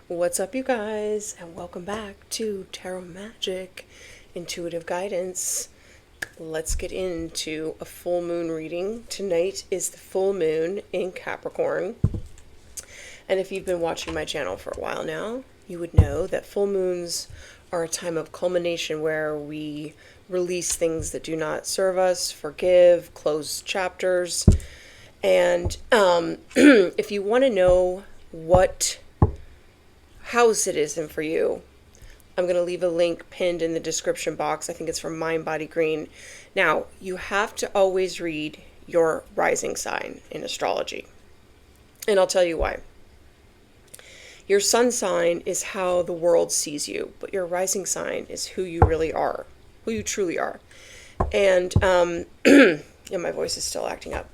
What's up, you guys, and welcome back to Tarot Magic Intuitive Guidance. Let's get into a full moon reading. Tonight is the full moon in Capricorn. And if you've been watching my channel for a while now, you would know that full moons are a time of culmination where we release things that do not serve us, forgive, close chapters. And if you want to know what house it is in for you, I'm going to leave a link pinned in the description box. I think it's from Mind Body Green. Now, you have to always read your rising sign in astrology. And I'll tell you why. Your sun sign is how the world sees you, but your rising sign is who you really are, who you truly are. And yeah, my voice is still acting up.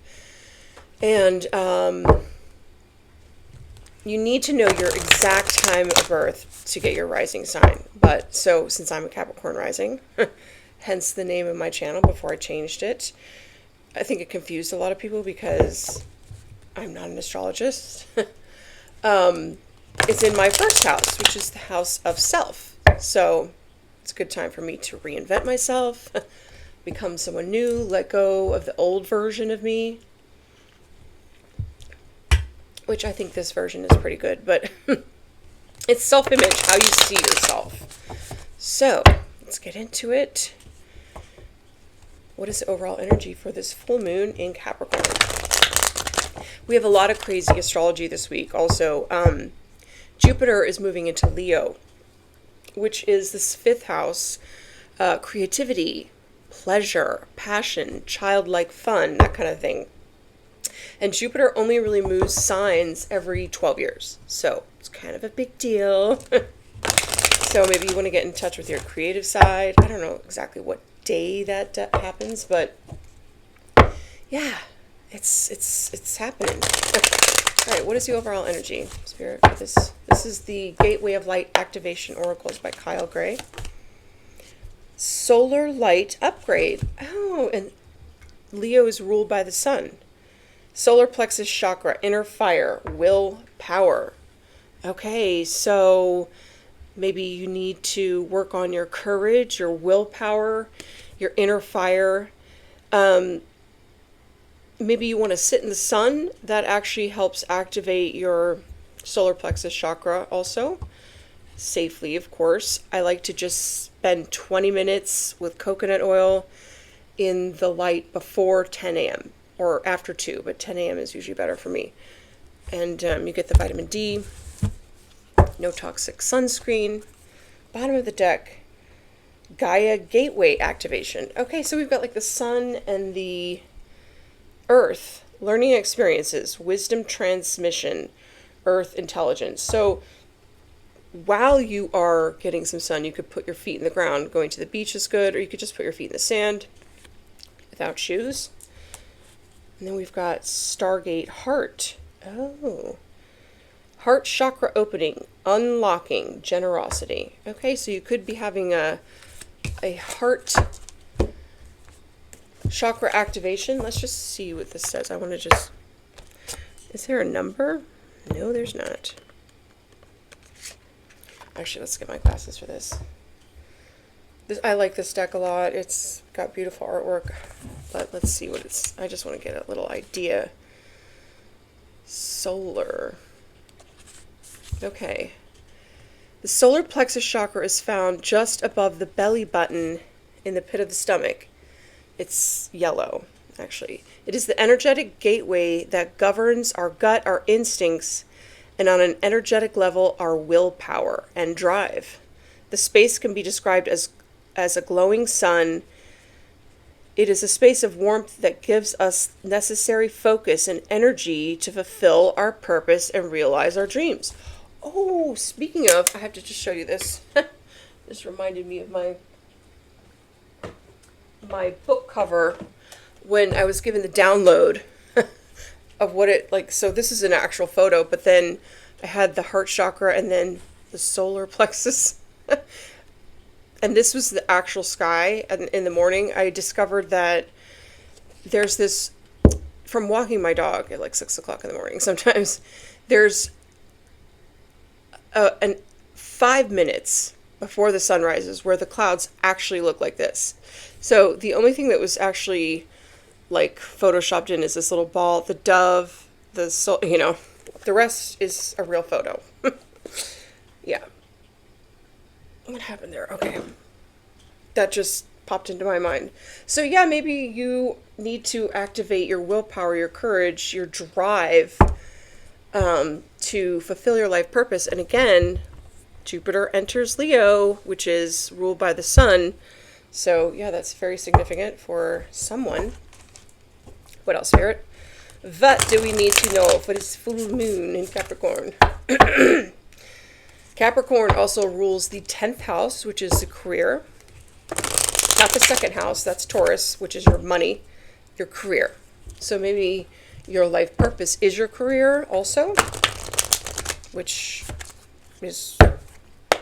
And you need to know your exact time of birth to get your rising sign. But so since I'm a Capricorn rising, hence the name of my channel before I changed it, I think it confused a lot of people because I'm not an astrologist. It's in my first house, which is the house of self. So it's a good time for me to reinvent myself, become someone new, let go of the old version of me. Which I think this version is pretty good, but it's self-image, how you see yourself. So let's get into it. What is the overall energy for this full moon in Capricorn? We have a lot of crazy astrology this week. Also, Jupiter is moving into Leo, which is this fifth house, creativity, pleasure, passion, childlike fun, that kind of thing. And Jupiter only really moves signs every 12 years. So it's kind of a big deal. So maybe you want to get in touch with your creative side. I don't know exactly what day that happens, but yeah, it's happening. All right, what is the overall energy, Spirit, for this? This is the Gateway of Light Activation Oracles by Kyle Gray. Solar Light Upgrade. Oh, and Leo is ruled by the sun. Solar plexus chakra, inner fire, will, power. Okay, so maybe you need to work on your courage, your willpower, your inner fire. Maybe you want to sit in the sun. That actually helps activate your solar plexus chakra also. Safely, of course. I like to just spend 20 minutes with coconut oil in the light before 10 a.m. or after 2, but 10 a.m. is usually better for me. And you get the vitamin D, no toxic sunscreen. Bottom of the deck, Gaia Gateway Activation. Okay, so we've got like the sun and the earth, learning experiences, wisdom transmission, earth intelligence. So while you are getting some sun, you could put your feet in the ground. Going to the beach is good, or you could just put your feet in the sand without shoes. And then we've got Stargate Heart. Oh. Heart chakra opening, unlocking, generosity. Okay, so you could be having a heart chakra activation. Let's just see what this says. I want to just... Is there a number? No, there's not. Actually, let's get my glasses for this. I like this deck a lot. It's got beautiful artwork. But let's see what it's... I just want to get a little idea. Solar. Okay. The solar plexus chakra is found just above the belly button in the pit of the stomach. It's yellow, actually. It is the energetic gateway that governs our gut, our instincts, and on an energetic level, our willpower and drive. The space can be described as a glowing sun. It is a space of warmth that gives us necessary focus and energy to fulfill our purpose and realize our dreams. Oh, speaking of, I have to just show you this. This reminded me of my book cover when I was given the download of what it, like, so this is an actual photo, but then I had the heart chakra and then the solar plexus. And this was the actual sky. And in the morning, I discovered that there's this, from walking my dog at like 6 o'clock in the morning sometimes, there's an 5 minutes before the sun rises where the clouds actually look like this. So the only thing that was actually like photoshopped in is this little ball, the dove, the soul, the rest is a real photo. Yeah. What happened there? Okay. That just popped into my mind. So yeah, maybe you need to activate your willpower, your courage, your drive to fulfill your life purpose. And again, Jupiter enters Leo, which is ruled by the sun. So yeah, that's very significant for someone. What else, Spirit? What do we need to know for this full moon in Capricorn? Capricorn also rules the 10th house, which is the career. Not the second house, that's Taurus, which is your money, your career. So maybe your life purpose is your career also, which is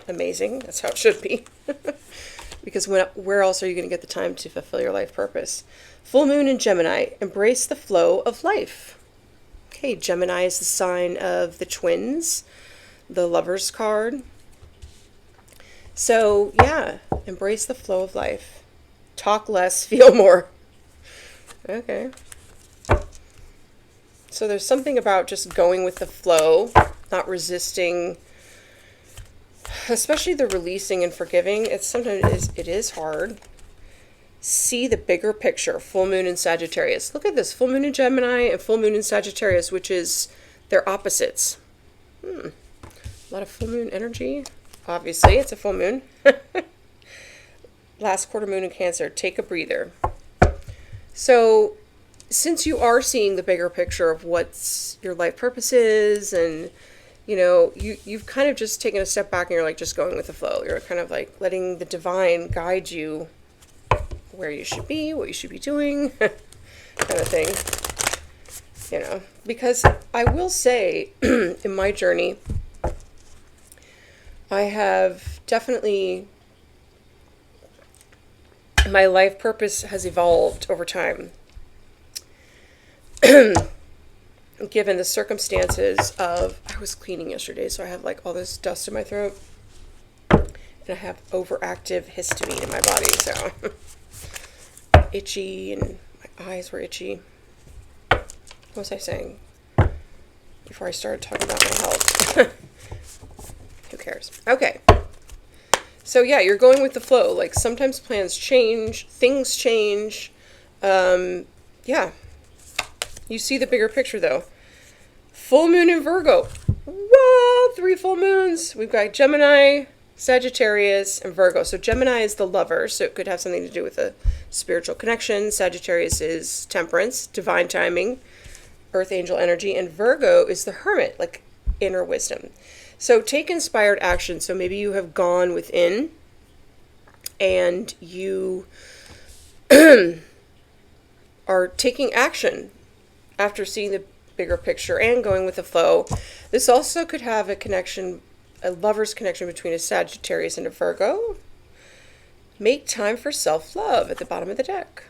amazing. That's how it should be. Because where else are you going to get the time to fulfill your life purpose? Full moon in Gemini, embrace the flow of life. Okay, Gemini is the sign of the twins, the Lovers card. So yeah, embrace the flow of life. Talk less, feel more. Okay. So there's something about just going with the flow, not resisting, especially the releasing and forgiving. It is hard. See the bigger picture. Full moon in Sagittarius. Look at this. Full moon in Gemini and full moon in Sagittarius, which is their opposites. A lot of full moon energy. Obviously, it's a full moon. Last quarter moon in Cancer. Take a breather. So, since you are seeing the bigger picture of what your life purpose is, and you've kind of just taken a step back and you're like just going with the flow. You're kind of like letting the divine guide you where you should be, what you should be doing, kind of thing. Because I will say in my journey, I have definitely, my life purpose has evolved over time. Given the circumstances of, I was cleaning yesterday, so I have like all this dust in my throat, and I have overactive histamine in my body, so itchy, and my eyes were itchy. What was I saying before I started talking about my health? Who cares? Okay. So yeah, you're going with the flow. Like sometimes plans change, things change. Yeah. You see the bigger picture though. Full moon in Virgo. Whoa, 3 full moons. We've got Gemini, Sagittarius, and Virgo. So Gemini is the lover, so it could have something to do with a spiritual connection. Sagittarius is temperance, divine timing, earth angel energy, and Virgo is the hermit, like inner wisdom. So take inspired action. So maybe you have gone within and you are taking action after seeing the bigger picture and going with the flow. This also could have a connection, a lover's connection between a Sagittarius and a Virgo. Make time for self-love at the bottom of the deck.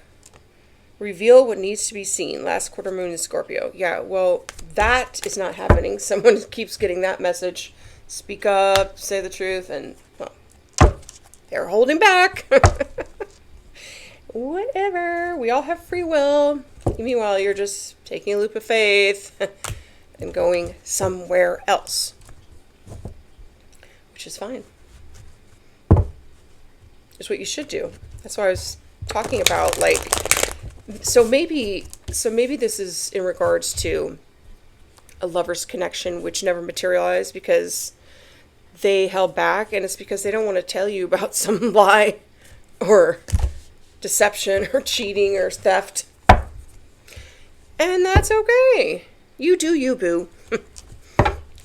Reveal what needs to be seen. Last quarter moon in Scorpio. Yeah, well, that is not happening. Someone keeps getting that message. Speak up, say the truth, and, well, they're holding back. Whatever. We all have free will. Meanwhile, you're just taking a leap of faith and going somewhere else, which is fine. It's what you should do. That's what I was talking about. Like, so maybe this is in regards to a lover's connection which never materialized because they held back, and it's because they don't want to tell you about some lie or deception or cheating or theft. And that's okay. You do you, boo.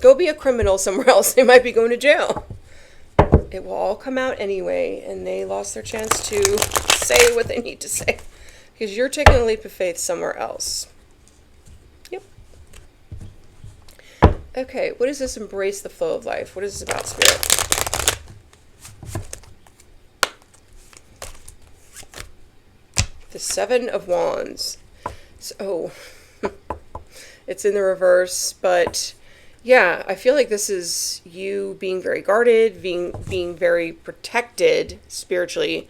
Go be a criminal somewhere else. They might be going to jail. It will all come out anyway, and they lost their chance to say what they need to say because you're taking a leap of faith somewhere else. Yep. Okay, what is this embrace the flow of life? What is this about, Spirit? The 7 of Wands. So, it's in the reverse, but Yeah, I feel like this is you being very guarded, being very protected spiritually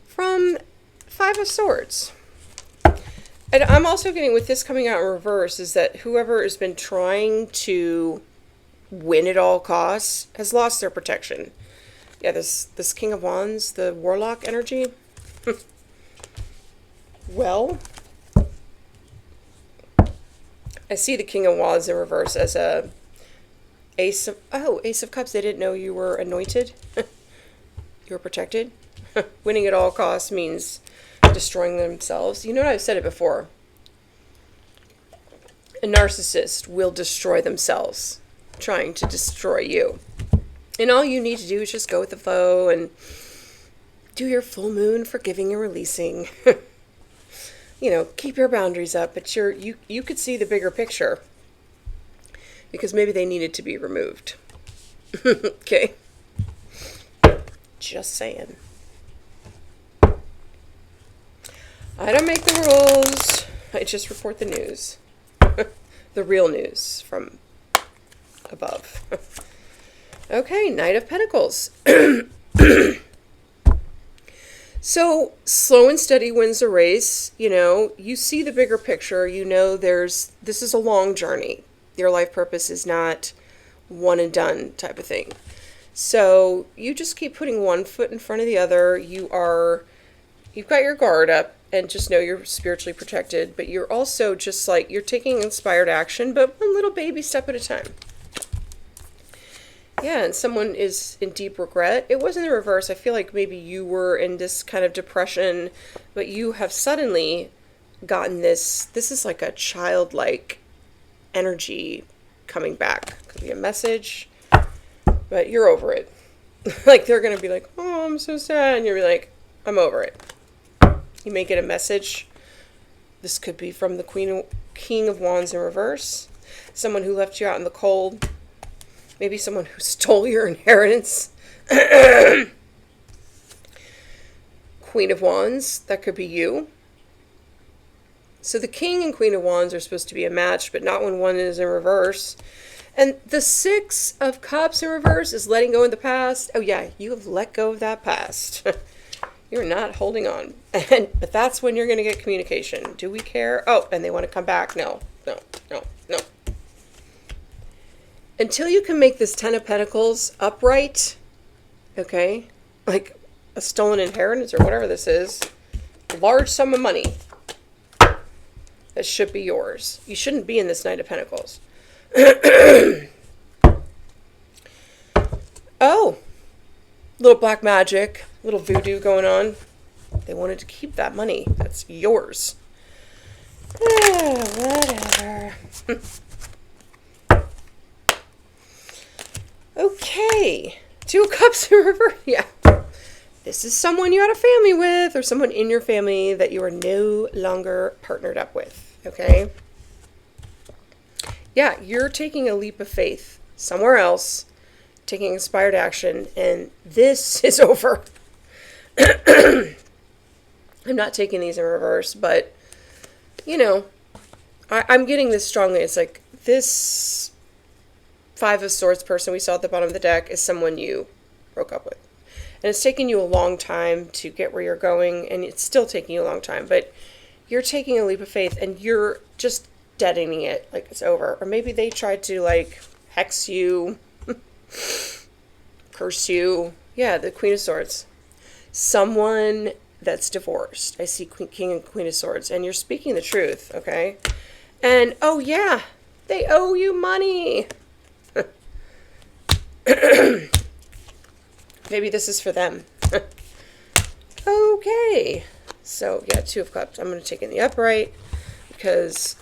from Five of Swords. And I'm also getting, with this coming out in reverse, is that whoever has been trying to win at all costs has lost their protection. Yeah, this King of Wands, the Warlock energy. Well, I see the King of Wands in reverse as a Ace of Cups. They didn't know you were anointed. You were protected. Winning at all costs means destroying themselves. You know, I've said it before. A narcissist will destroy themselves trying to destroy you. And all you need to do is just go with the flow and do your full moon forgiving and releasing. You know, keep your boundaries up, but you could see the bigger picture. Because maybe they needed to be removed. Okay. Just saying. I don't make the rules. I just report the news. The real news from above. Okay, Knight of Pentacles. So, slow and steady wins the race. You know, you see the bigger picture. You know this is a long journey. Your life purpose is not one and done type of thing. So, you just keep putting one foot in front of the other. You've got your guard up and just know you're spiritually protected. But you're also just like, you're taking inspired action, but one little baby step at a time. Yeah, and someone is in deep regret. It wasn't the reverse. I feel like maybe you were in this kind of depression, but you have suddenly gotten this is like a childlike energy coming back. Could be a message, but you're over it. Like, they're going to be like, oh, I'm so sad. And you'll be like, I'm over it. You may get a message. This could be from the King of Wands in reverse. Someone who left you out in the cold. Maybe someone who stole your inheritance. Queen of Wands, that could be you. So the King and Queen of Wands are supposed to be a match, but not when one is in reverse. And the Six of Cups in reverse is letting go in the past. Oh yeah, you have let go of that past. You're not holding on. But that's when you're going to get communication. Do we care? Oh, and they want to come back. No. Until you can make this Ten of Pentacles upright, okay, like a stolen inheritance or whatever this is, a large sum of money that should be yours. You shouldn't be in this Knight of Pentacles. Oh, little black magic, little voodoo going on. They wanted to keep that money. That's yours. Whatever. Okay, Two of Cups in reverse. Yeah, this is someone you had a family with, or someone in your family that you are no longer partnered up with. Okay. Yeah, you're taking a leap of faith somewhere else, taking inspired action, and this is over. I'm not taking these in reverse, but you know, I'm getting this strongly. It's like this Five of Swords person we saw at the bottom of the deck is someone you broke up with. And it's taken you a long time to get where you're going, and it's still taking you a long time, but you're taking a leap of faith and you're just deadening it, like it's over. Or maybe they tried to like hex you, curse you. Yeah, the Queen of Swords. Someone that's divorced. I see King and Queen of Swords, and you're speaking the truth, okay? And oh yeah, they owe you money. Maybe this is for them. Okay. So, yeah, Two of Cups. I'm going to take in the upright because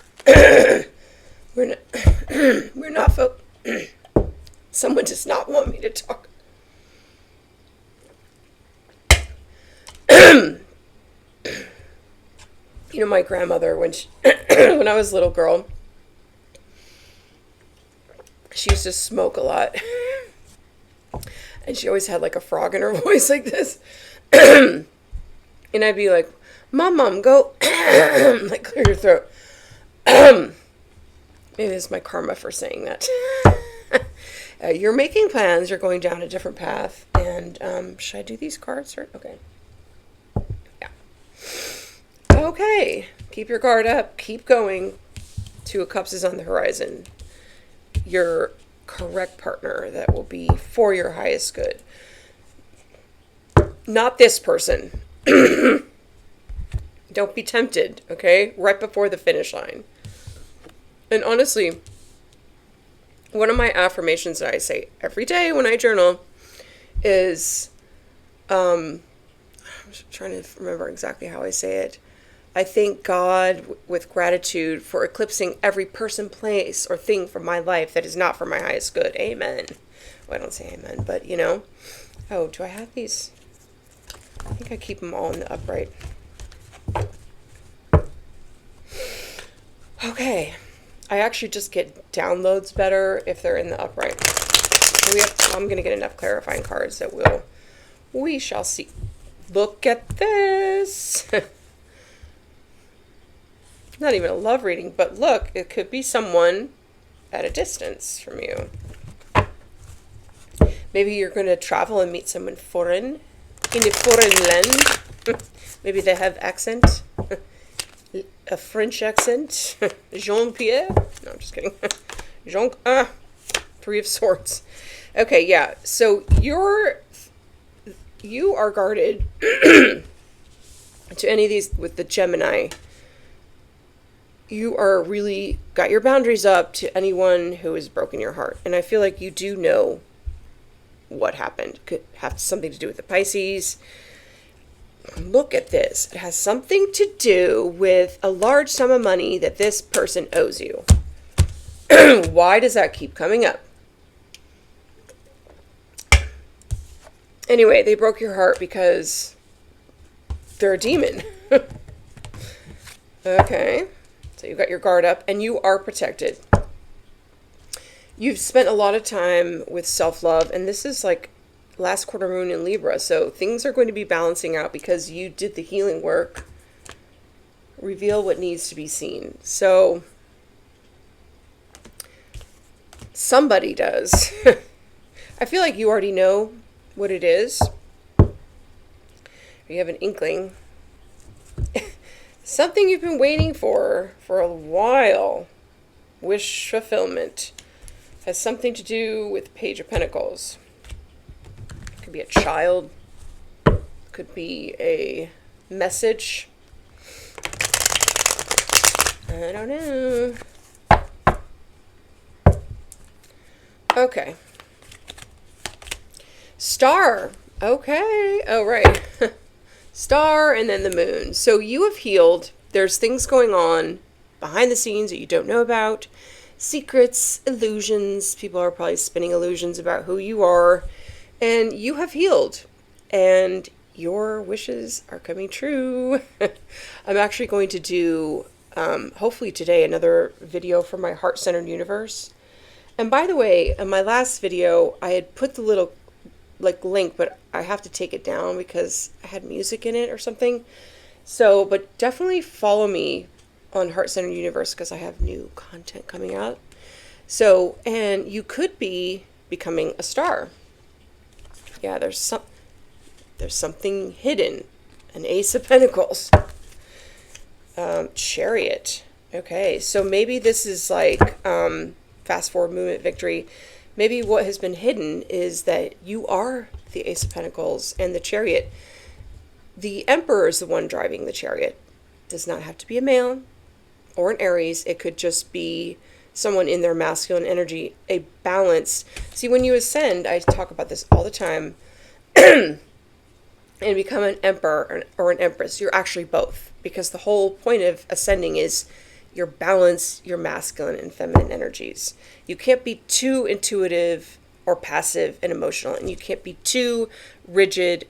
we're not someone does not want me to talk. You know, my grandmother, when when I was a little girl, she used to smoke a lot. And she always had like a frog in her voice like this. And I'd be like, Mom, go like clear your throat. Maybe it's my karma for saying that. You're making plans. You're going down a different path. And should I do these cards? Okay. Yeah. Okay. Keep your guard up. Keep going. Two of Cups is on the horizon. Your correct partner that will be for your highest good. Not this person. Don't be tempted, okay? Right before the finish line. And honestly, one of my affirmations that I say every day when I journal is, I'm trying to remember exactly how I say it. I thank God with gratitude for eclipsing every person, place, or thing from my life that is not for my highest good. Amen. Well, I don't say amen, but you know. Oh, do I have these? I think I keep them all in the upright. Okay. I actually just get downloads better if they're in the upright. So I'm going to get enough clarifying cards that we shall see. Look at this. Not even a love reading, but look, it could be someone at a distance from you. Maybe you're going to travel and meet someone foreign, in a foreign land. Maybe they have accent. A French accent. Jean-Pierre? No, I'm just kidding. Three of Swords. Okay, yeah. So you are guarded to any of these with the Gemini. You are really got your boundaries up to anyone who has broken your heart. And I feel like you do know what happened. Could have something to do with the Pisces. Look at this. It has something to do with a large sum of money that this person owes you. Why does that keep coming up? Anyway, they broke your heart because they're a demon. Okay. So you've got your guard up and you are protected. You've spent a lot of time with self-love, and this is like last quarter moon in Libra, so things are going to be balancing out because you did the healing work. Reveal what needs to be seen. So somebody does. I feel like you already know what it is. You have an inkling. Something you've been waiting for a while. Wish fulfillment. Has something to do with Page of Pentacles. Could be a child. Could be a message. I don't know. Okay. Star. Okay. Oh, right. Star and then the moon. So you have healed. There's things going on behind the scenes that you don't know about. Secrets, illusions. People are probably spinning illusions about who you are. And you have healed. And your wishes are coming true. I'm actually going to do, hopefully today, another video for my heart-centered universe. And by the way, in my last video, I had put the little link, but I have to take it down because I had music in it or something. So, but definitely follow me on Heart-Centered Universe because I have new content coming out. So, and you could be becoming a star. Yeah, there's something hidden. An Ace of Pentacles. Chariot. Okay, so maybe this is like fast forward movement victory. Maybe what has been hidden is that you are the Ace of Pentacles and the Chariot. The Emperor is the one driving the Chariot. Does not have to be a male or an Aries. It could just be someone in their masculine energy, a balance. See, when you ascend, I talk about this all the time, and become an Emperor or an Empress, you're actually both. Because the whole point of ascending is your balance, your masculine and feminine energies. You can't be too intuitive or passive and emotional, and you can't be too rigid,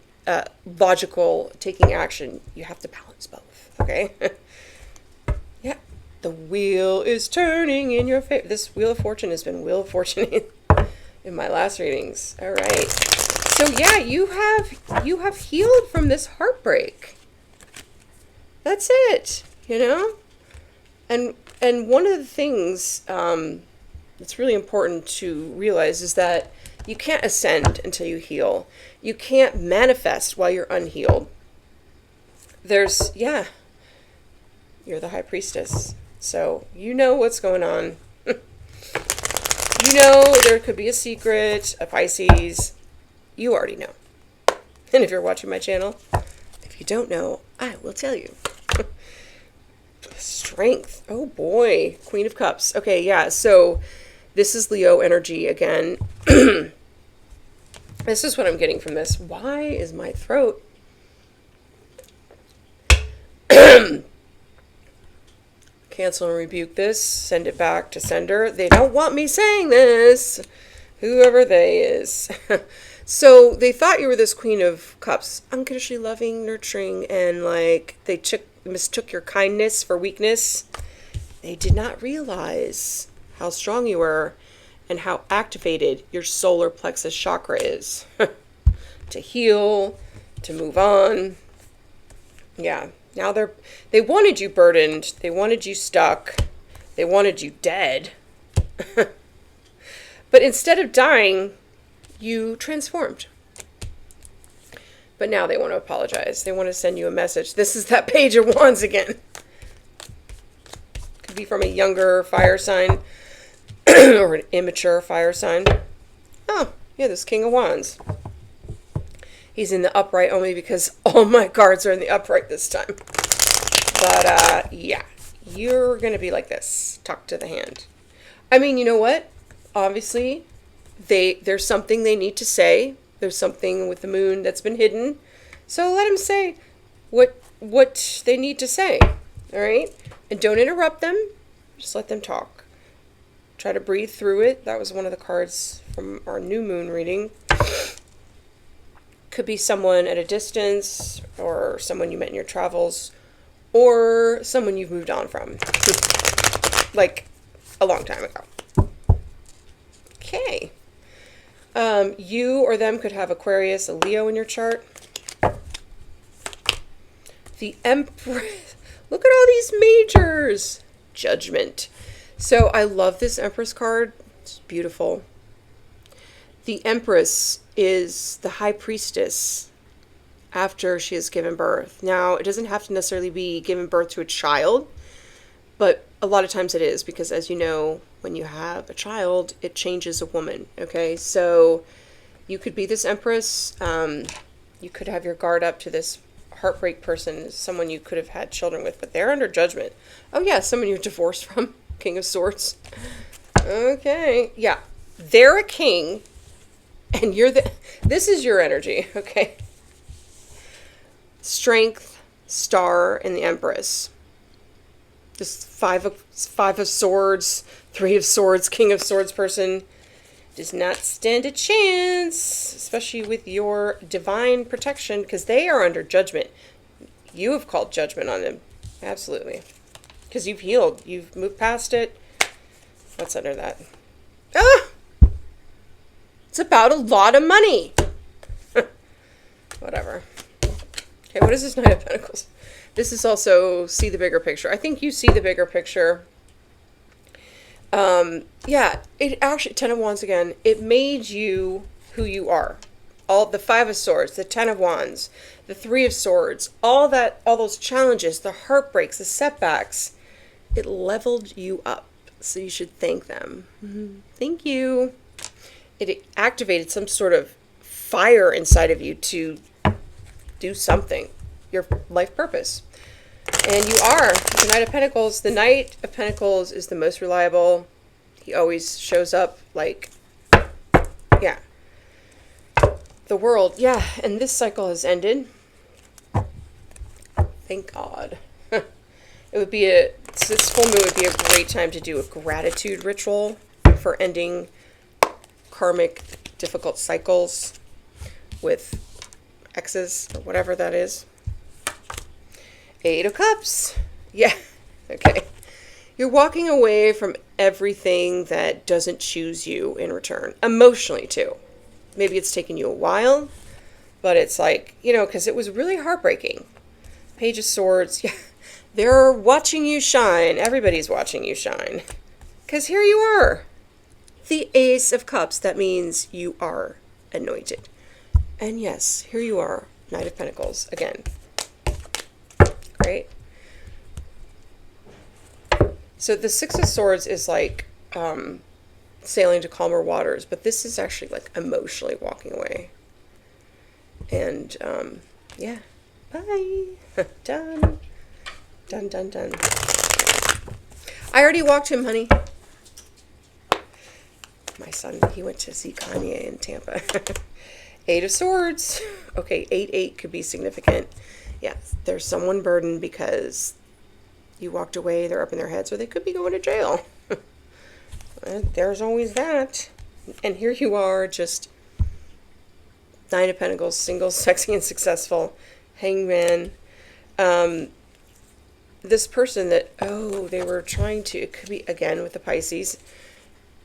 logical, taking action. You have to balance both, okay? Yeah, the wheel is turning in your favor. This Wheel of Fortune has been Wheel of Fortune in my last readings. All right. So yeah, you have healed from this heartbreak. That's it, you know? And one of the things, it's really important to realize is that you can't ascend until you heal. You can't manifest while you're unhealed. You're the high priestess. So you know what's going on. You know there could be a secret, a Pisces. You already know. And if you're watching my channel, if you don't know, I will tell you. Strength. Oh boy. Queen of Cups. Okay, yeah. So this is Leo energy again. This is what I'm getting from this. Why is my throat? Cancel and rebuke this. Send it back to sender. They don't want me saying this. Whoever they is. So they thought you were this Queen of Cups. Unconditionally loving, nurturing, and like they mistook your kindness for weakness. They did not realize how strong you were and how activated your solar plexus chakra is. To heal, to move on. Yeah. Now they wanted you burdened. They wanted you stuck. They wanted you dead. But instead of dying, you transformed. But now they want to apologize. They want to send you a message. This is that Page of Wands again. Could be from a younger fire sign or an immature fire sign. Oh, yeah, this King of Wands. He's in the upright only because all my cards are in the upright this time. But, yeah, you're going to be like this. Talk to the hand. I mean, you know what? Obviously, there's something they need to say. There's something with the moon that's been hidden. So let them say what they need to say. All right? And don't interrupt them. Just let them talk. Try to breathe through it. That was one of the cards from our new moon reading. Could be someone at a distance, or someone you met in your travels, or someone you've moved on from. Like a long time ago. Okay. You or them could have Aquarius, a Leo in your chart. The Empress. Look at all these majors. Judgment. So I love this Empress card. It's beautiful. The Empress is the high priestess after she has given birth. Now, it doesn't have to necessarily be giving birth to a child, but a lot of times it is, because as you know, when you have a child, it changes a woman, okay? So you could be this Empress. You could have your guard up to this heartbreak person, someone you could have had children with, but they're under judgment. Oh yeah, someone you're divorced from, King of Swords. Okay, yeah, they're a king, and this is your energy, okay? Strength, Star, and the Empress. This five of Swords, Three of Swords, King of Swords person does not stand a chance, especially with your divine protection, because they are under judgment. You have called judgment on them. Absolutely. Because you've healed. You've moved past it. What's under that? Ah! It's about a lot of money. Whatever. Okay, what is this Knight of Pentacles? This is also see the bigger picture. I think you see the bigger picture. Yeah, it actually, Ten of Wands again, it made you who you are. All the Five of Swords, the Ten of Wands, the Three of Swords, all those challenges, the heartbreaks, the setbacks, it leveled you up. So you should thank them. Thank you. It activated some sort of fire inside of you to do something, your life purpose. And you are the Knight of Pentacles. The Knight of Pentacles is the most reliable. He always shows up, like, yeah. The World, yeah. And this cycle has ended. Thank God. This full moon would be a great time to do a gratitude ritual for ending karmic difficult cycles with exes or whatever that is. Eight of Cups. Yeah. Okay. You're walking away from everything that doesn't choose you in return. Emotionally, too. Maybe it's taken you a while, but it's like, because it was really heartbreaking. Page of Swords. Yeah. They're watching you shine. Everybody's watching you shine. Because here you are. the Ace of Cups. That means you are anointed. And yes, here you are, Knight of Pentacles again. Great. So the Six of Swords is like sailing to calmer waters, but this is actually like emotionally walking away. And yeah, bye. Done. Done, done, done. I already walked him, honey. My son, he went to see Kanye in Tampa. Eight of Swords. Okay, 8-8 could be significant. Yeah, there's someone burdened because you walked away, they're up in their heads, or they could be going to jail. There's always that. And here you are, just Nine of Pentacles, single, sexy, and successful. Hangman. This person that, they were trying to, it could be, again, with the Pisces.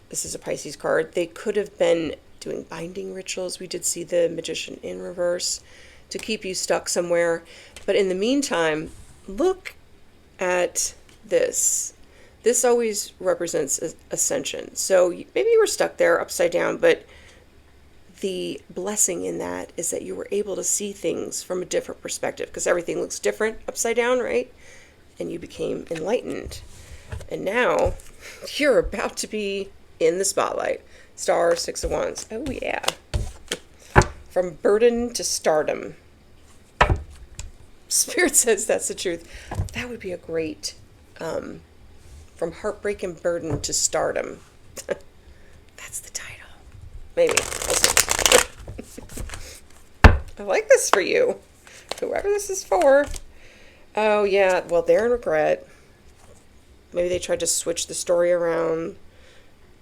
This is a Pisces card. They could have been doing binding rituals. We did see the Magician in reverse to keep you stuck somewhere. But in the meantime, look at this. This always represents ascension. So maybe you were stuck there upside down, but the blessing in that is that you were able to see things from a different perspective, because everything looks different upside down, right? And you became enlightened. And now you're about to be in the spotlight. Star, Six of Wands. Oh, yeah. From burden to stardom. Spirit says that's the truth. That would be a great, from heartbreak and burden to stardom. That's the title. Maybe. I like this for you. Whoever this is for. Oh, yeah. Well, they're in regret. Maybe they tried to switch the story around.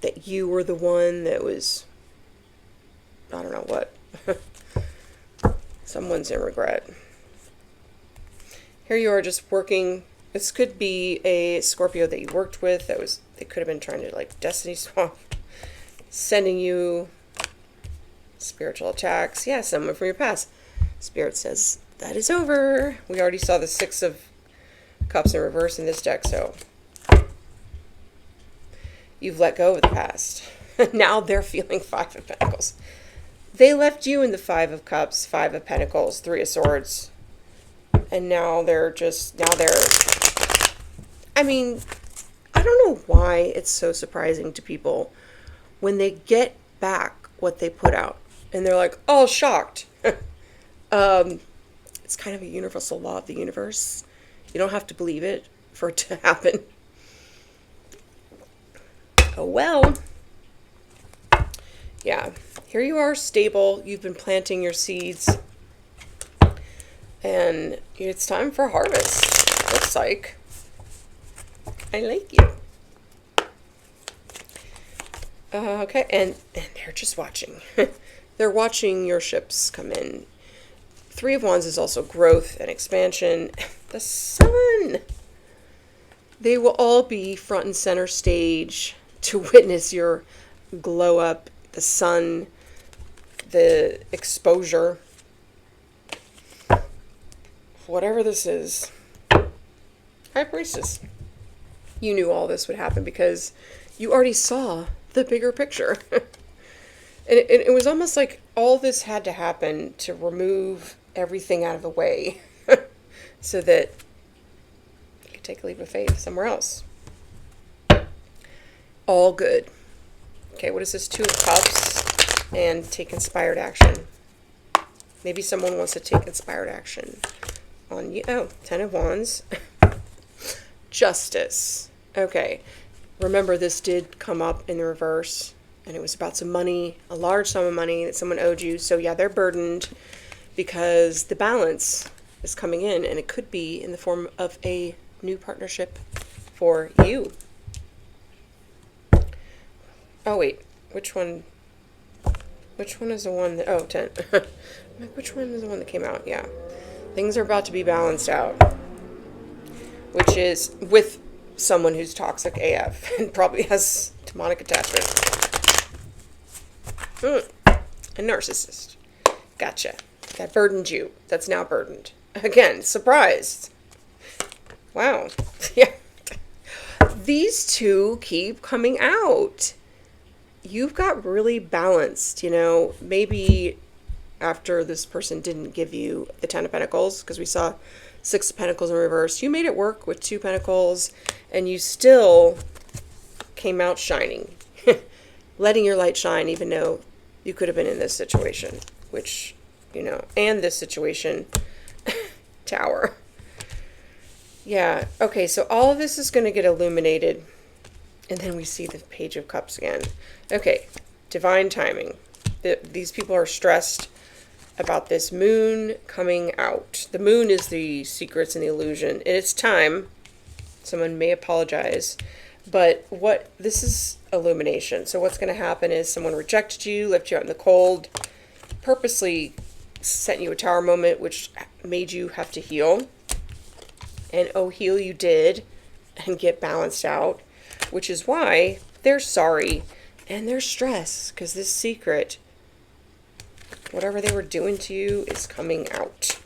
That you were the one that was, I don't know what. Someone's in regret. Here you are just working. This could be a Scorpio that you worked with. They could have been trying to like destiny swap. Sending you spiritual attacks. Yeah, someone from your past. Spirit says that is over. We already saw the Six of Cups in reverse in this deck, so you've let go of the past. Now they're feeling Five of Pentacles. They left you in the Five of Cups, Five of Pentacles, Three of Swords. And now I mean, I don't know why it's so surprising to people when they get back what they put out. And they're like, all shocked. It's kind of a universal law of the universe. You don't have to believe it for it to happen. Oh, well. Yeah. Here you are, stable. You've been planting your seeds. And it's time for harvest. Looks like. I like you. Okay, and they're just watching. They're watching your ships come in. Three of Wands is also growth and expansion. The Sun. They will all be front and center stage to witness your glow up. The sun, the exposure. Whatever this is. High Priestess. You knew all this would happen because you already saw the bigger picture. And it was almost like all this had to happen to remove everything out of the way so that you could take a leap of faith somewhere else. All good. Okay, what is this? Two of Cups and take inspired action. Maybe someone wants to take inspired action on you. Oh, Ten of Wands. Justice. Okay. Remember, this did come up in the reverse, and it was about some money, a large sum of money that someone owed you. So, yeah, they're burdened because the balance is coming in, and it could be in the form of a new partnership for you. Oh, wait. Which one? Which one is the one that... Oh, 10. Which one is the one that came out? Yeah. Things are about to be balanced out. Which is with someone who's toxic AF and probably has demonic attachment. A narcissist. Gotcha. That burdened you. That's now burdened. Again, surprised. Wow. Yeah. These two keep coming out. you've got really balanced, maybe after this person didn't give you the Ten of Pentacles, because we saw Six of Pentacles in reverse, you made it work with Two Pentacles, and you still came out shining, letting your light shine, even though you could have been in this situation, which, and this situation, Tower. Yeah, okay, so all of this is going to get illuminated, and then we see the Page of Cups again. Okay, divine timing. These people are stressed about this moon coming out. The moon is the secrets and the illusion. And it's time. Someone may apologize. But this is illumination. So what's going to happen is someone rejected you, left you out in the cold, purposely sent you a tower moment, which made you have to heal. And heal you did, and get balanced out. Which is why they're sorry. And they're stressed. Because this secret, whatever they were doing to you, is coming out.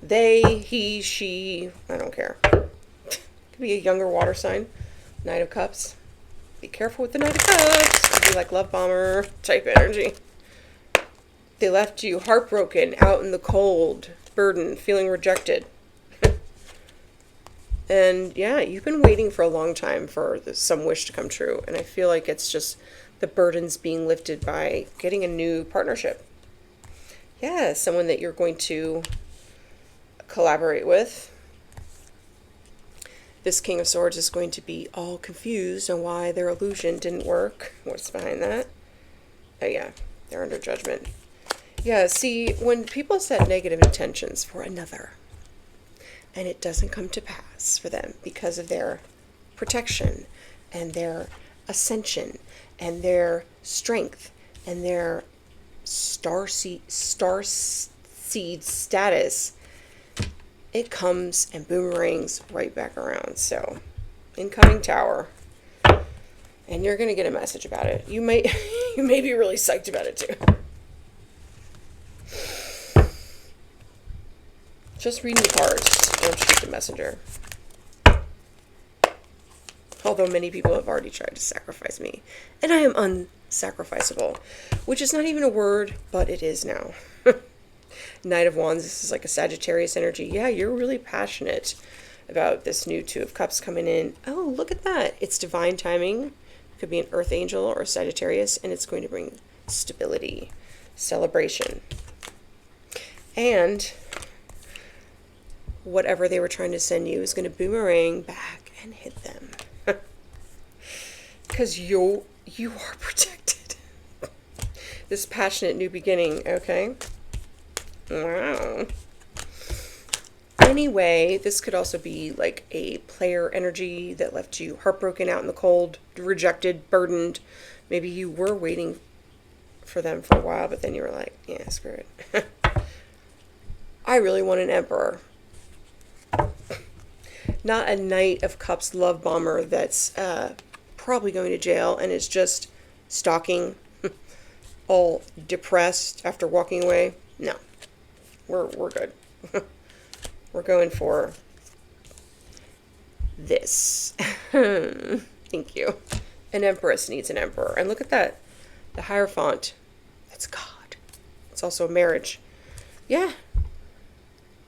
They, he, she, I don't care. Could be a younger water sign. Knight of Cups. Be careful with the Knight of Cups. Could be like love bomber type energy. They left you heartbroken, out in the cold, burdened, feeling rejected. And yeah, you've been waiting for a long time for some wish to come true. And I feel like it's just the burdens being lifted by getting a new partnership. Yeah, someone that you're going to collaborate with. This King of Swords is going to be all confused on why their illusion didn't work. What's behind that? Oh yeah, they're under judgment. Yeah, see, when people set negative intentions for another, and it doesn't come to pass for them because of their protection and their ascension and their strength and their star seed status, it comes and boomerangs right back around. So, incoming Tower, and you're gonna get a message about it. You may be really psyched about it too. Just reading the cards. Don't shoot the messenger. Although many people have already tried to sacrifice me. And I am unsacrificable. Which is not even a word, but it is now. Knight of Wands, this is like a Sagittarius energy. Yeah, you're really passionate about this new Two of Cups coming in. Oh, look at that. It's divine timing. Could be an Earth Angel or a Sagittarius. And it's going to bring stability, celebration. And whatever they were trying to send you is going to boomerang back and hit them. Because you are protected. This passionate new beginning, okay? Wow. Anyway, this could also be like a player energy that left you heartbroken, out in the cold, rejected, burdened. Maybe you were waiting for them for a while, but then you were like, yeah, screw it. I really want an Emperor. Not a Knight of Cups love bomber that's probably going to jail and is just stalking, all depressed after walking away. No, we're good. We're going for this. Thank you. An Empress needs an Emperor. And look at that. The Hierophant. That's God. It's also a marriage. Yeah.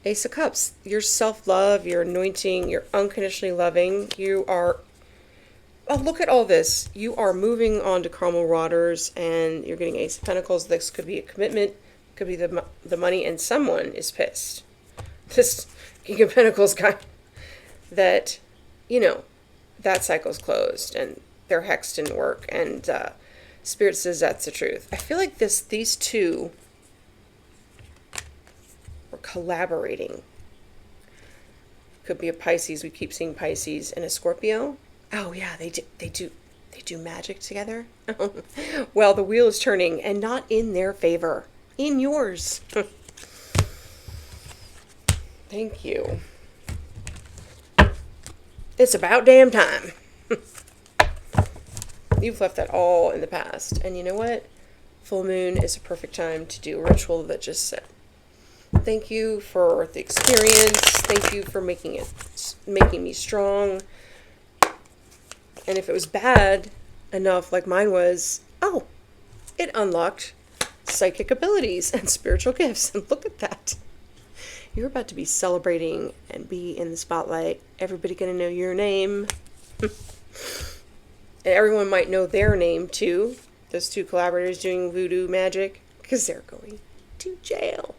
Ace of Cups. Your self-love, your anointing, you're unconditionally loving. You are... Oh, look at all this. You are moving on to calmer waters, and you're getting Ace of Pentacles. This could be a commitment. Could be the money, and someone is pissed. This King of Pentacles guy. That, that cycle's closed, and their hex didn't work, and Spirit says that's the truth. I feel like these two were collaborating. Could be a Pisces. We keep seeing Pisces and a Scorpio. Oh yeah, they do magic together. Well, the wheel is turning, and not in their favor, in yours. Thank you. It's about damn time. You've left that all in the past, and you know what? Full moon is a perfect time to do a ritual that just said, thank you for the experience. Thank you for making me strong. And if it was bad enough, like mine was, oh, it unlocked psychic abilities and spiritual gifts. And look at that. You're about to be celebrating and be in the spotlight. Everybody gonna know your name. And everyone might know their name too. Those two collaborators doing voodoo magic, because they're going to jail.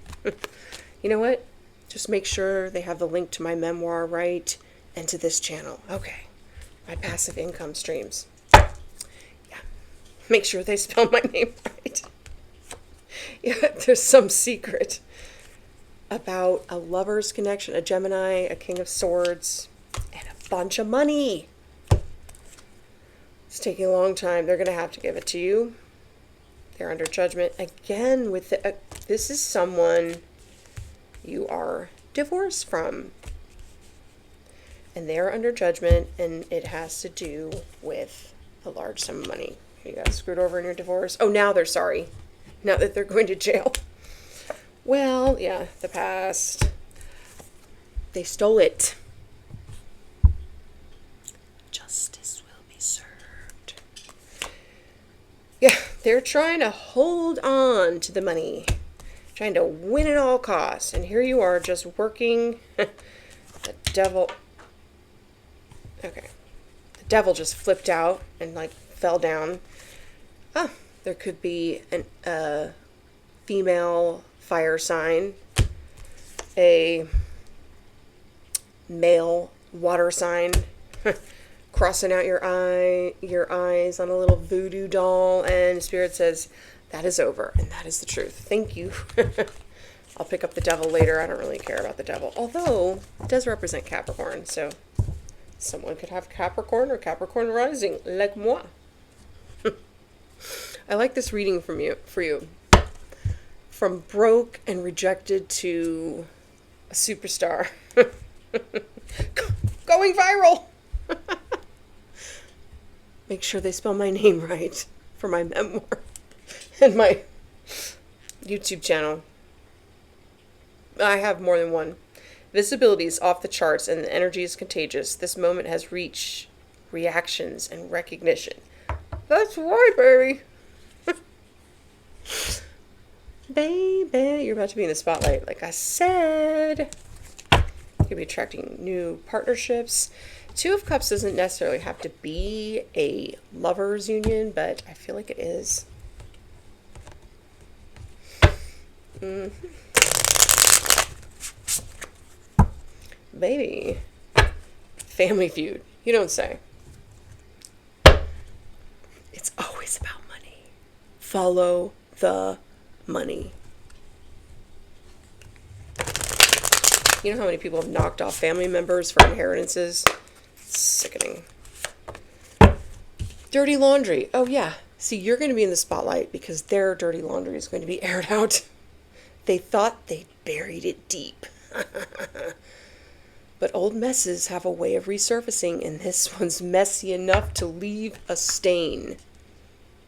You know what? Just make sure they have the link to my memoir, right? And to this channel. Okay. My passive income streams. Yeah. Make sure they spell my name right. Yeah, there's some secret about a lover's connection, a Gemini, a King of Swords, and a bunch of money. It's taking a long time. They're going to have to give it to you. They're under judgment. Again, with the, this is someone you are divorced from. And they're under judgment, and it has to do with a large sum of money. You got screwed over in your divorce. Oh, now they're sorry. Now that they're going to jail. Well, yeah, the past. They stole it. Justice will be served. Yeah, they're trying to hold on to the money. Trying to win at all costs. And here you are just working. The devil. Okay. The devil just flipped out and like fell down. Ah, there could be a female fire sign, a male water sign, crossing out your eyes on a little voodoo doll, and Spirit says, that is over, and that is the truth. Thank you. I'll pick up the devil later. I don't really care about the devil, although it does represent Capricorn, so someone could have Capricorn or Capricorn rising, like moi. I like this reading for you. From broke and rejected to a superstar. Going viral. Make sure they spell my name right for my memoir and my YouTube channel. I have more than one. Visibility is off the charts and the energy is contagious. This moment has reached reactions and recognition. That's right, baby. Baby, you're about to be in the spotlight, like I said. You'll be attracting new partnerships. Two of Cups doesn't necessarily have to be a lover's union, but I feel like it is. Baby. Family Feud. You don't say. It's always about money. Follow the money. You know how many people have knocked off family members for inheritances? Sickening. Dirty laundry. Oh yeah. See, you're going to be in the spotlight because their dirty laundry is going to be aired out. They thought they buried it deep. But old messes have a way of resurfacing, and this one's messy enough to leave a stain.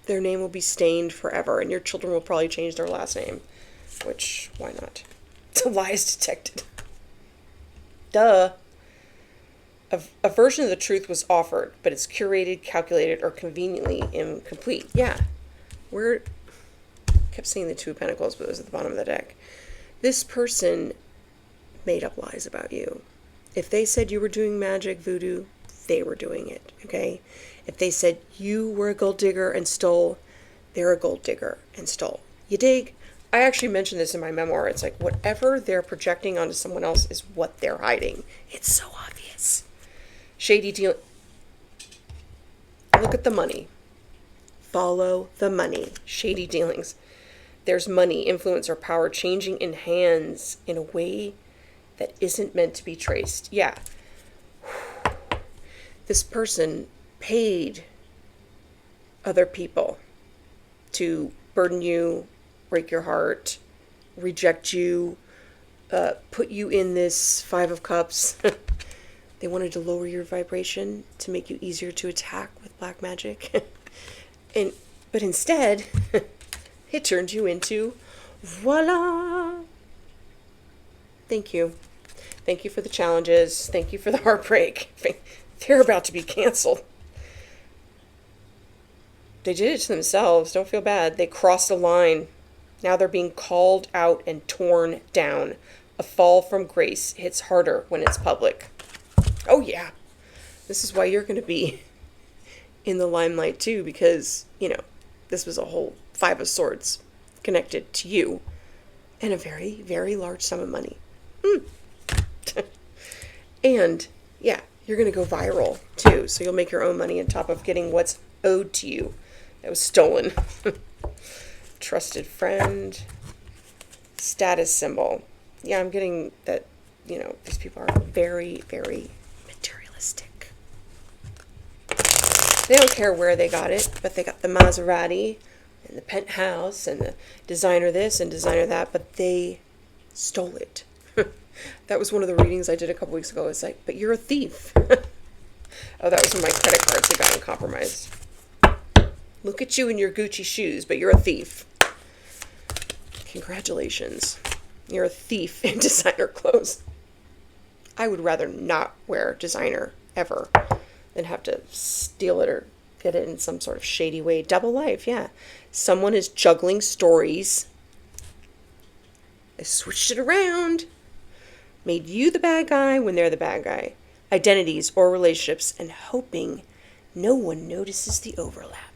Their name will be stained forever, and your children will probably change their last name. Which, why not? Lies detected. Duh. A version of the truth was offered, but it's curated, calculated, or conveniently incomplete. Yeah. Kept seeing the Two of Pentacles, but it was at the bottom of the deck. This person made up lies about you. If they said you were doing magic, voodoo, they were doing it, okay? If they said you were a gold digger and stole, they're a gold digger and stole. You dig? I actually mentioned this in my memoir. It's like whatever they're projecting onto someone else is what they're hiding. It's so obvious. Shady deal. Look at the money. Follow the money. Shady dealings. There's money, influence, or power changing in hands in a way that isn't meant to be traced. Yeah. This person paid other people to burden you, break your heart, reject you, put you in this Five of Cups. They wanted to lower your vibration to make you easier to attack with black magic. But instead, it turned you into voila. Thank you. Thank you for the challenges. Thank you for the heartbreak. They're about to be canceled. They did it to themselves. Don't feel bad. They crossed a line. Now they're being called out and torn down. A fall from grace hits harder when it's public. Oh, yeah. This is why you're going to be in the limelight, too, because, this was a whole Five of Swords connected to you and a very, very large sum of money. And, yeah, you're going to go viral, too, so you'll make your own money on top of getting what's owed to you that was stolen. Trusted friend. Status symbol. Yeah, I'm getting that, these people are very, very materialistic. They don't care where they got it, but they got the Maserati and the penthouse and the designer this and designer that, but they stole it. That was one of the readings I did a couple weeks ago. It's like, but you're a thief. Oh, that was when my credit cards had gotten compromised. Look at you in your Gucci shoes, but you're a thief. Congratulations. You're a thief in designer clothes. I would rather not wear designer ever than have to steal it or get it in some sort of shady way. Double life, yeah. Someone is juggling stories. They switched it around. Made you the bad guy when they're the bad guy. Identities or relationships, and hoping no one notices the overlap.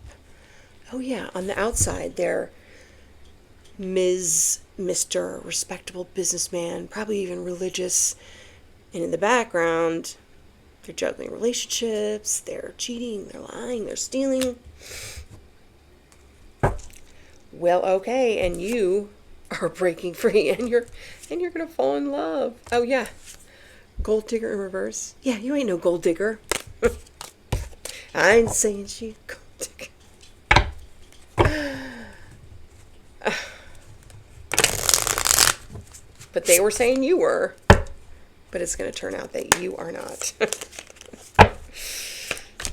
Oh yeah, on the outside they're Mr. respectable businessman, probably even religious. And in the background, they're juggling relationships, they're cheating, they're lying, they're stealing. Well, okay, and you are breaking free, and you're gonna fall in love. Oh yeah, gold digger in reverse. Yeah, you ain't no gold digger. I ain't saying she a gold digger. But they were saying you were. But it's going to turn out that you are not.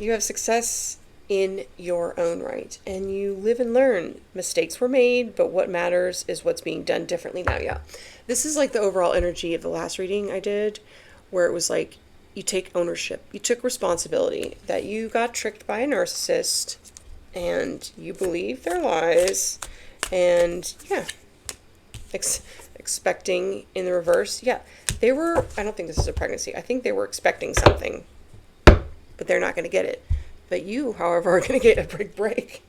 You have success in your own right. And you live and learn. Mistakes were made, but what matters is what's being done differently now. Yeah. This is like the overall energy of the last reading I did, where it was like you take ownership. You took responsibility that you got tricked by a narcissist and you believe their lies. And yeah. Expecting in the reverse. Yeah, they were, I don't think this is a pregnancy. I think they were expecting something, but they're not going to get it. But you, however, are going to get a big break.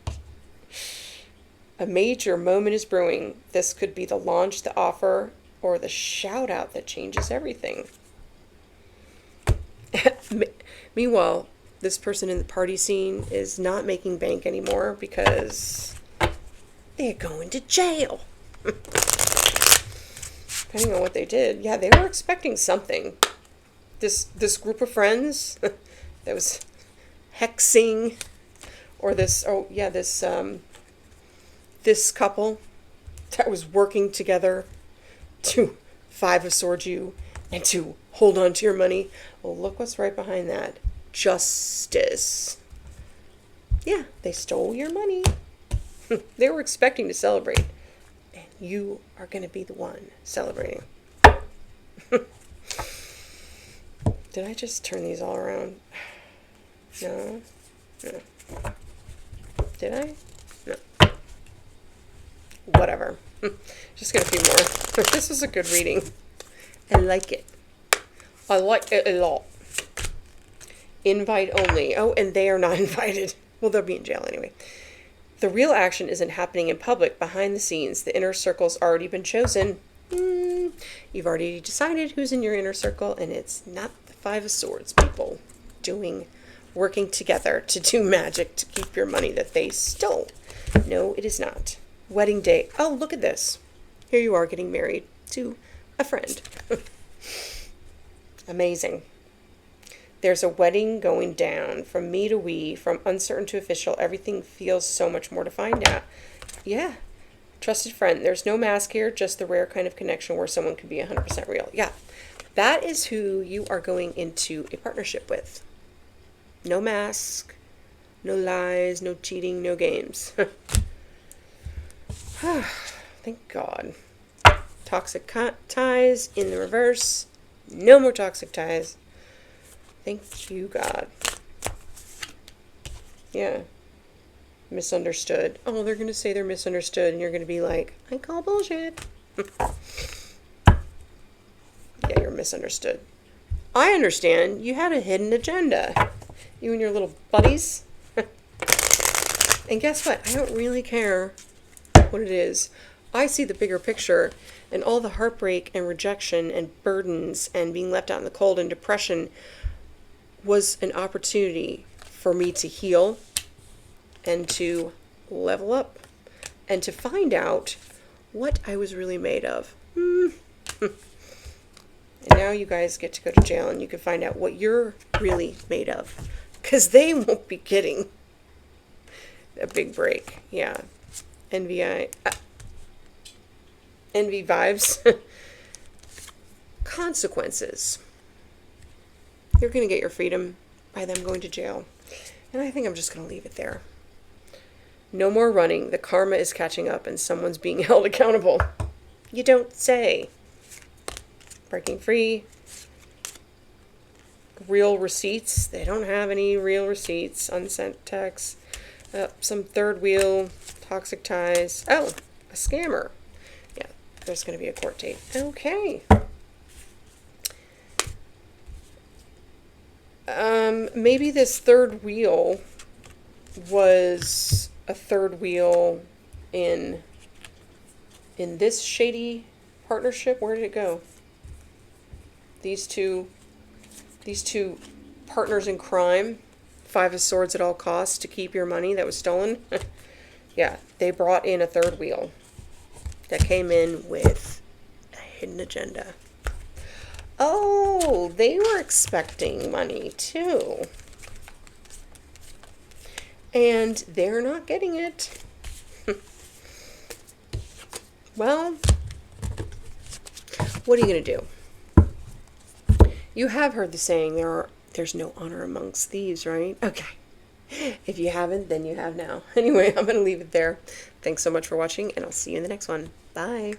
A major moment is brewing. This could be the launch, the offer, or the shout out that changes everything. Meanwhile, this person in the party scene is not making bank anymore because they're going to jail. Depending on what they did. Yeah, they were expecting something. This group of friends that was hexing, or this couple that was working together to Five of Swords you and to hold on to your money. Well, look what's right behind that. Justice. Yeah, they stole your money. They were expecting to celebrate. You are going to be the one celebrating. Did I just turn these all around? No. Did I? No. Whatever. Just get a few more. This was a good reading. I like it. I like it a lot. Invite only. Oh, and they are not invited. Well, they'll be in jail anyway. The real action isn't happening in public, behind the scenes. The inner circle's already been chosen. You've already decided who's in your inner circle, and it's not the Five of Swords people working together to do magic to keep your money that they stole. No, it is not. Wedding day. Oh, look at this. Here you are getting married to a friend. Amazing. There's a wedding going down. From me to we, from uncertain to official, everything feels so much more defined now. Yeah. Trusted friend. There's no mask here, just the rare kind of connection where someone can be 100% real. Yeah. That is who you are going into a partnership with. No mask, no lies, no cheating, no games. Thank God. Toxic ties in the reverse. No more toxic ties. Thank you, God. Yeah. Misunderstood. Oh, they're going to say they're misunderstood, and you're going to be like, I call bullshit. Yeah, you're misunderstood. I understand. You had a hidden agenda. You and your little buddies. And guess what? I don't really care what it is. I see the bigger picture, and all the heartbreak and rejection and burdens and being left out in the cold and depression was an opportunity for me to heal and to level up and to find out what I was really made of. And now you guys get to go to jail and you can find out what you're really made of, because they won't be getting a big break. Yeah. Envy vibes. Consequences. You're going to get your freedom by them going to jail. And I think I'm just going to leave it there. No more running. The karma is catching up and someone's being held accountable. You don't say. Breaking free. Real receipts. They don't have any real receipts. Unsent texts. Some third wheel. Toxic ties. Oh, a scammer. Yeah, there's going to be a court date. Okay. Maybe this third wheel was a third wheel in this shady partnership. Where did it go? These two partners in crime, 5 of swords at all costs to keep your money that was stolen. Yeah, they brought in a third wheel that came in with a hidden agenda. Oh, they were expecting money too. And they're not getting it. Well, what are you going to do? You have heard the saying, there's no honor amongst thieves, right? Okay. If you haven't, then you have now. Anyway, I'm going to leave it there. Thanks so much for watching, and I'll see you in the next one. Bye.